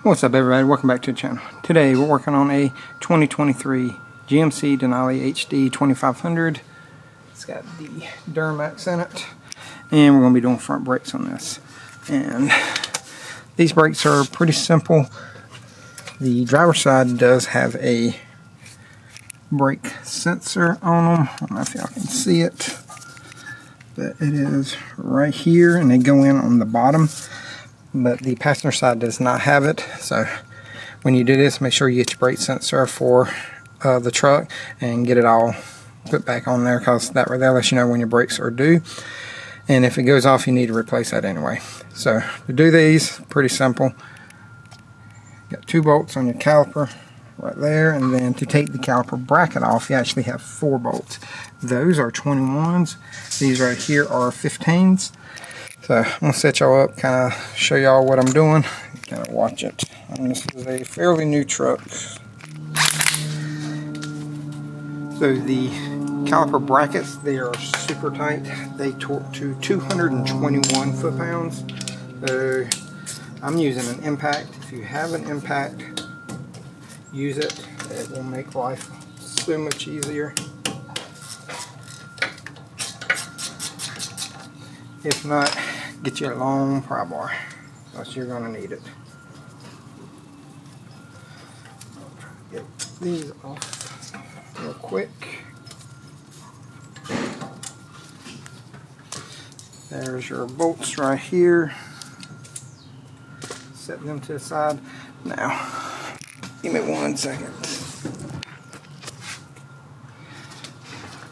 What's up, everybody? Welcome back to the channel. Today we're working on a 2023 GMC Denali HD 2500. It's got the Duramax in it, and we're going to be doing front brakes on this. And these brakes are pretty simple. The driver's side does have a brake sensor on them. I don't know if y'all can see it, but it is right here, and they go in on the bottom. But the passenger side does not have it. So when you do this, make sure you get your brake sensor for the truck and get it all put back on there, because that right there lets you know when your brakes are due. And if it goes off, you need to replace that anyway. So to do these, pretty simple. Got 2 bolts on your caliper right there, and then to take the caliper bracket off, you actually have 4 bolts. Those are 21s. These right here are 15s. So I'm going to set y'all up, kind of show y'all what I'm doing, kind of watch it. And this is a fairly new truck. So the caliper brackets, they are super tight. They torque to 221 foot-pounds. So I'm using an impact. If you have an impact, use it. It will make life so much easier. If not, get you a long pry bar, because you're going to need it. I'll try to get these off real quick. There's your bolts right here. Set them to the side. Now, give me 1 second.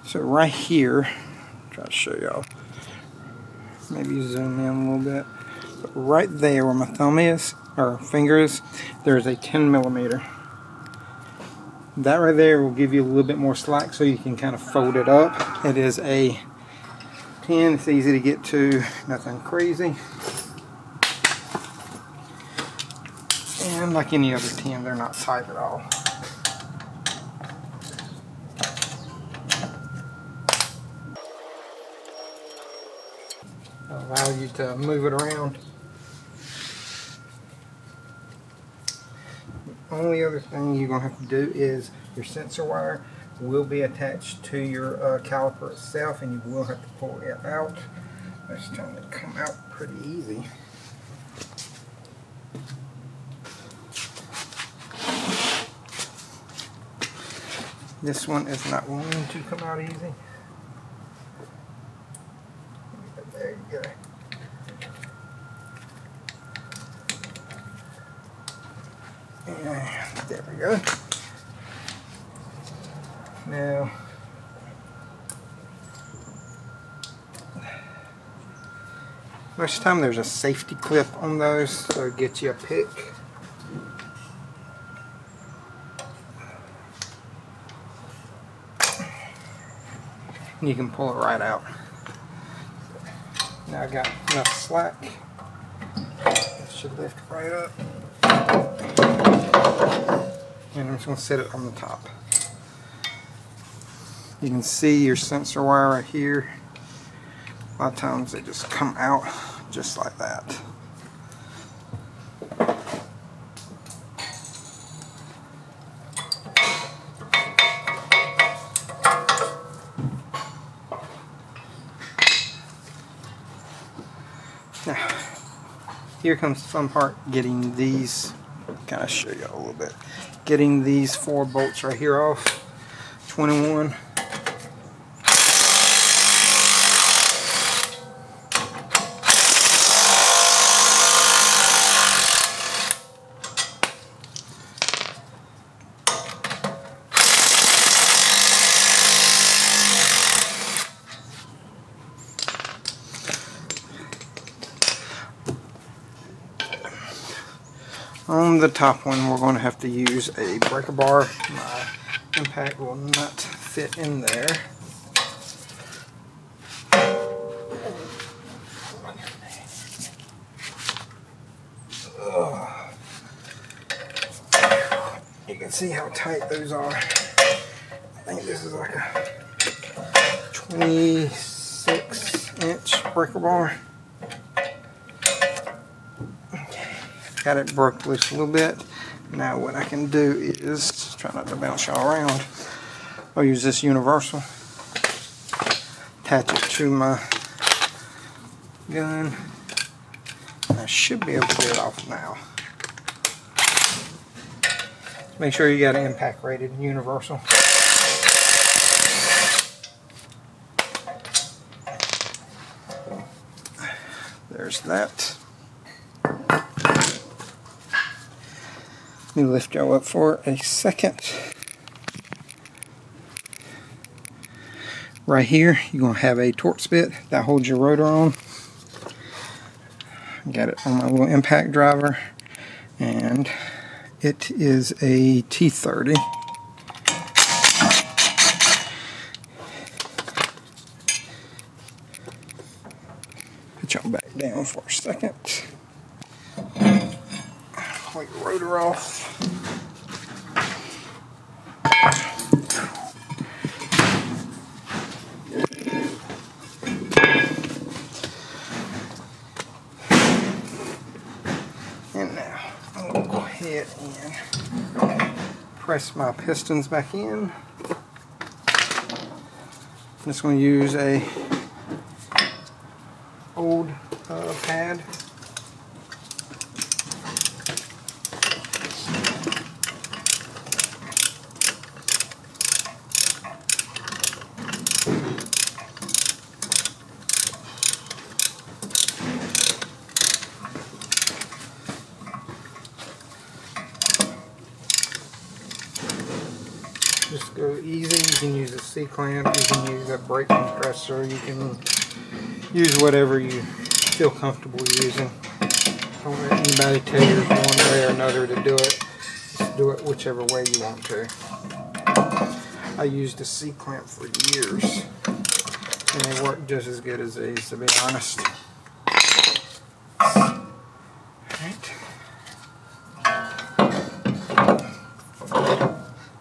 So right here, try to show y'all. Maybe zoom in a little bit. But right there where my thumb is, or finger is, there's a 10 millimeter. That right there will give you a little bit more slack, so you can kind of fold it up. It is a 10. It's easy to get to, nothing crazy. And like any other 10, they're not tight at all. Allow you to move it around. The only other thing you're going to have to do is your sensor wire will be attached to your caliper itself, and you will have to pull it out. It's trying to come out pretty easy. This one is not going to come out easy. There you go. And there we go. Now, most of the time there's a safety clip on those, so get you a pick. And you can pull it right out. Now I got enough slack. It should lift right up. And I'm just going to set it on the top. You can see your sensor wire right here. A lot of times they just come out just like that. Now, here comes the fun part, getting these, kind of show you a little bit, getting these 4 bolts right here off, 21. On the top one, we're going to have to use a breaker bar. My impact will not fit in there. You can see how tight those are. I think this is like a 26-inch breaker bar. got it broke loose a little bit. Now what I can do is, try not to bounce y'all around, I'll use this universal, attach it to my gun. I should be able to get it off now. Make sure you got an impact rated universal. There's that. Let me lift y'all up for a second. Right here, you're going to have a torque spit that holds your rotor on. Got it on my little impact driver, and it is a T30. Put y'all back down for a second. Pull your rotor off. And now I'm going to go ahead and press my pistons back in. I'm just going to use a old pad. Just go easy. You can use a C-clamp, you can use a brake compressor, you can use whatever you feel comfortable using. Don't let anybody tell you one way or another to do it. Just do it whichever way you want to. I used a C-clamp for years, and they work just as good as these, to be honest. Alright.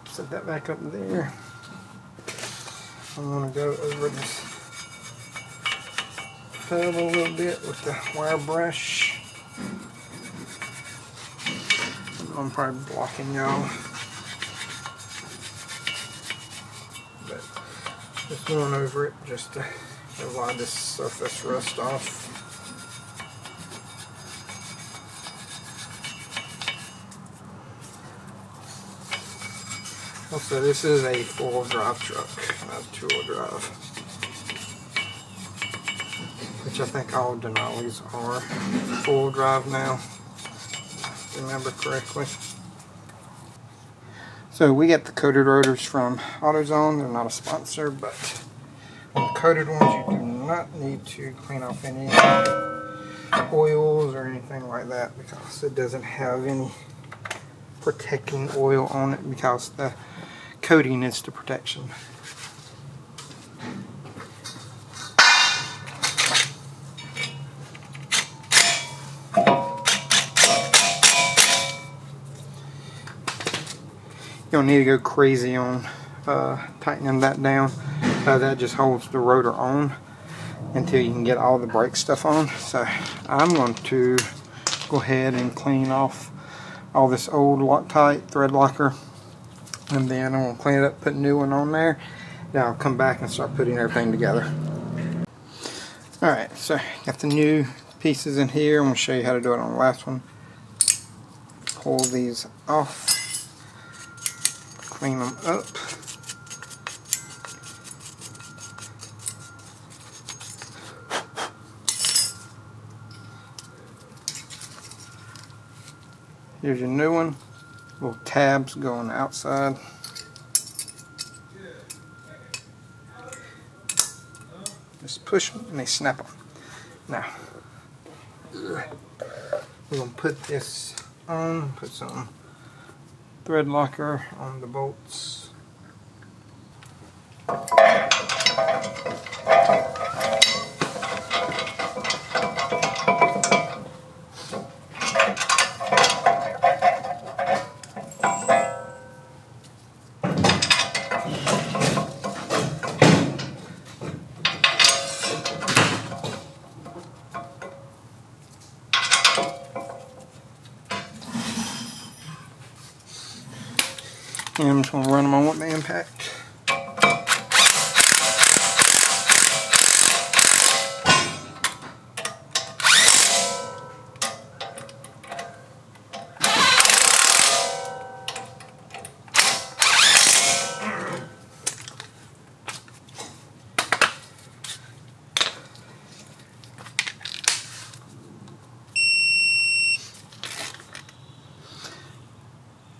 Set that back up there. I'm going to go over this tub a little bit with the wire brush. I'm probably blocking y'all, but just going over it just to get a lot of this surface rust off. Also, this is a four-wheel drive truck, not a two-wheel drive, which I think all Denalis are four-wheel drive now, if I remember correctly. So we get the coated rotors from AutoZone. They're not a sponsor, but on the coated ones you do not need to clean off any oils or anything like that, because it doesn't have any protecting oil on it, because the coating is the protection. You don't need to go crazy on tightening that down. That just holds the rotor on until you can get all the brake stuff on. So I'm going to go ahead and clean off all this old Loctite thread locker, and then I'm going to clean it up, put a new one on there. Then I'll come back and start putting everything together. Alright, so got the new pieces in here. I'm going to show you how to do it on the last one. Pull these off, clean them up. Here's your new one. Little tabs go on the outside. Just push them and they snap on. Now, we're going to put this on, put some thread locker on the bolts. And I'm just going to run them on with the impact.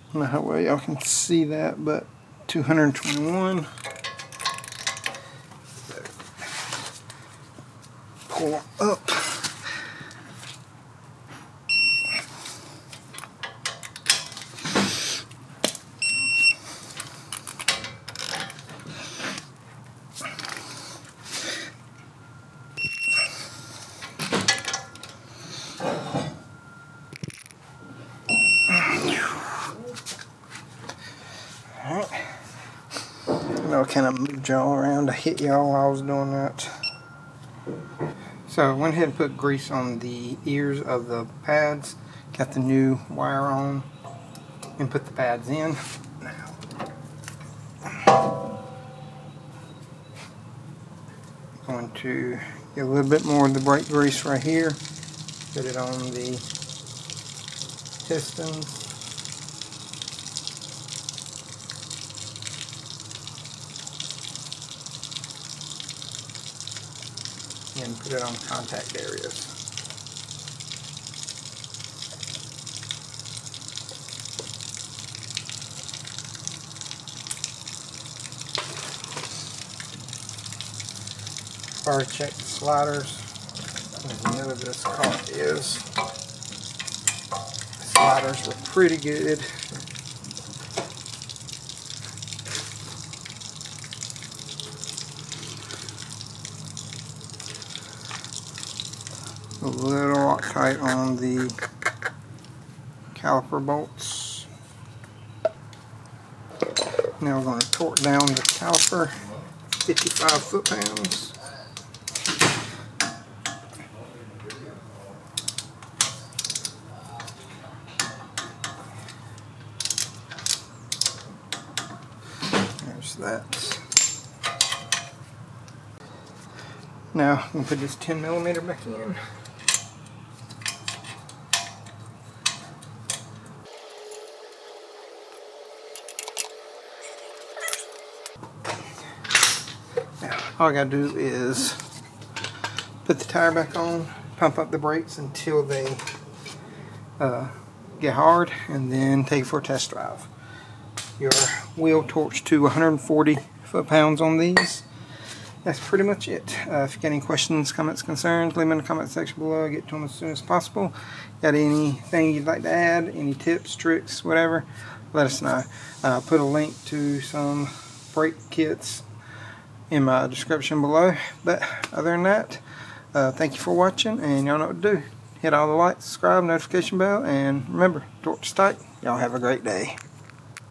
I don't know how well y'all can see that, but 221. Pull up. Alright. I know I kind of moved y'all around to hit y'all while I was doing that. So I went ahead and put grease on the ears of the pads, got the new wire on, and put the pads in. I'm going to get a little bit more of the brake grease right here, put it on the pistons. And put it on contact areas. Fire check the sliders. As none of this car is. The sliders were pretty good. A little tight on the caliper bolts. Now we're going to torque down the caliper, 55 foot-pounds. There's that. Now I'm going to put this 10mm back in. Now, all I gotta do is put the tire back on, pump up the brakes until they get hard, and then take it for a test drive. Your wheel torques to 140 foot-pounds on these. That's pretty much it. If you got any questions, comments, concerns, leave them in the comment section below. I'll get to them as soon as possible. Got anything you'd like to add, any tips, tricks, whatever, let us know. Put a link to some brake kits in my description below. But other than that, thank you for watching, and y'all know what to do. Hit all the likes, subscribe, notification bell, and remember, torque is tight. Y'all have a great day.